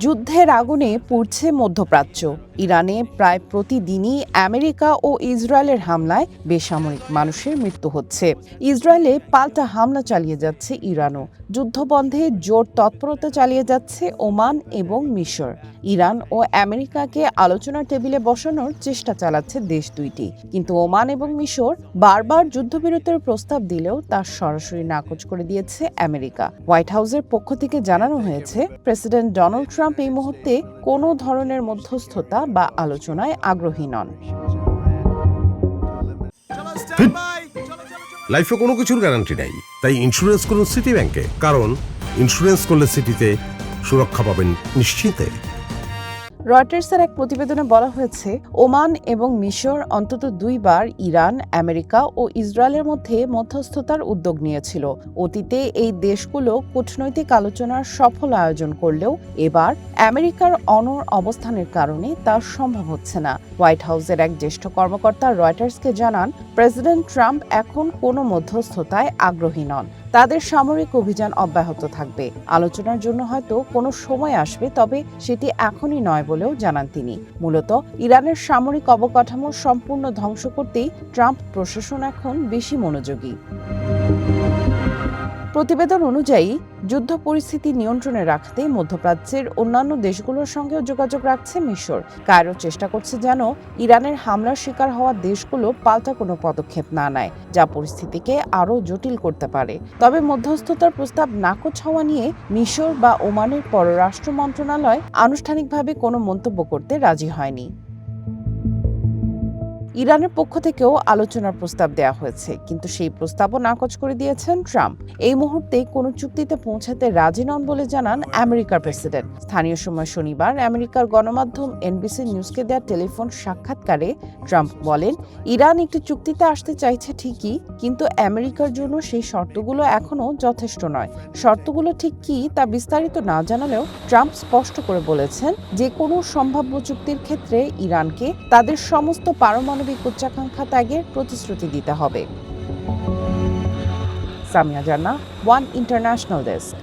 যুদ্ধের আগুনে পুড়ছে মধ্যপ্রাচ্য। ইরানে প্রায় প্রতিদিনই আমেরিকা ও ইসরায়েলের হামলায় বেসামরিক মানুষের মৃত্যু হচ্ছে। ইসরায়েলে পাল্টা হামলা চালিয়ে যাচ্ছে ইরানও। যুদ্ধবন্ধে জোর তৎপরতা চালিয়ে যাচ্ছে ওমান এবং মিশর। ইরান ও আমেরিকাকে আলোচনার টেবিলে বসানোর চেষ্টা চালাচ্ছে দেশ দুইটি, কিন্তু ওমান এবং মিশর বারবার যুদ্ধবিরতির প্রস্তাব দিলেও তা সরাসরি নাকচ করে দিয়েছে আমেরিকা। হোয়াইট হাউসের পক্ষ থেকে জানানো হয়েছে, প্রেসিডেন্ট ডোনাল্ড ট্রাম্প এই মুহূর্তে কোনো ধরনের মধ্যস্থতা বা আলোচনায় আগ্রহী নন। লাইফে কোনো কিছুর গ্যারান্টি নাই, তাই ইন্স্যুরেন্স করুন সিটি ব্যাংকে, কারণ ইন্স্যুরেন্স করলে সিটিতে সুরক্ষা পাবেন নিশ্চিন্তে। রয়টার্সের এক প্রতিবেদনে বলা হয়েছে, ওমান এবং মিশর অন্তত দুইবার ইরান, আমেরিকা ও ইসরায়েলের মধ্যে মধ্যস্থতার উদ্যোগ নিয়েছিল। অতীতে এই দেশগুলো কূটনৈতিক আলোচনার সফল আয়োজন করলেও এবার আমেরিকার অনড় অবস্থানের কারণে তা সম্ভব হচ্ছে না। হোয়াইট হাউসের এক জ্যেষ্ঠ কর্মকর্তা রয়টার্সকে জানান, প্রেসিডেন্ট ট্রাম্প এখন কোনো মধ্যস্থতায় আগ্রহী নন। তাদের সামরিক অভিযান অব্যাহত থাকবে। আলোচনার জন্য হয়তো কোনো সময় আসবে, তবে সেটি এখনই নয় বলেও জানান তিনি। মূলত ইরানের সামরিক অবকাঠামো সম্পূর্ণ ধ্বংস করতেই ট্রাম্প প্রশাসন এখন বেশি মনোযোগী। প্রতিবেদন অনুযায়ী যুদ্ধ পরিস্থিতি নিয়ন্ত্রণে রাখতে মধ্যপ্রাচ্যের অন্যান্য দেশগুলোর সঙ্গেও যোগাযোগ রাখছে মিশর। কায়রো চেষ্টা করছে যেন ইরানের হামলার শিকার হওয়া দেশগুলো পাল্টা কোনো পদক্ষেপ না নেয়, যা পরিস্থিতিকে আরও জটিল করতে পারে। তবে মধ্যস্থতার প্রস্তাব নাকচ হওয়া নিয়ে মিশর বা ওমানের পররাষ্ট্র মন্ত্রণালয় আনুষ্ঠানিকভাবে কোনো মন্তব্য করতে রাজি হয়নি। ইরানের পক্ষ থেকেও আলোচনার প্রস্তাব দেওয়া হয়েছে, কিন্তু সেই প্রস্তাবও নাকচ করে দিয়েছেন ট্রাম্প। এই মুহূর্তে কোনো চুক্তিতে পৌঁছাতে রাজি নন বলে জানান আমেরিকার প্রেসিডেন্ট। স্থানীয় সময় শনিবার আমেরিকার গণমাধ্যম এনবিসি নিউজকে দেওয়া টেলিফোন সাক্ষাৎকারে ট্রাম্প বলেন, ইরান একটি চুক্তিতে আসতে চাইছে ঠিকই, কিন্তু আমেরিকার জন্য সেই শর্তগুলো এখনও যথেষ্ট নয়। শর্তগুলো ঠিক কি তা বিস্তারিত না জানালেও ট্রাম্প স্পষ্ট করে বলেছেন, যে কোনো সম্ভাব্য চুক্তির ক্ষেত্রে ইরানকে তাদের সমস্ত পারমাণবিক উচ্চাকাঙ্ক্ষা ত্যাগের প্রতিশ্রুতি দিতে হবে। সামিয়া জান্নাহ, ওয়ান ইন্টারন্যাশনাল ডেস্ক।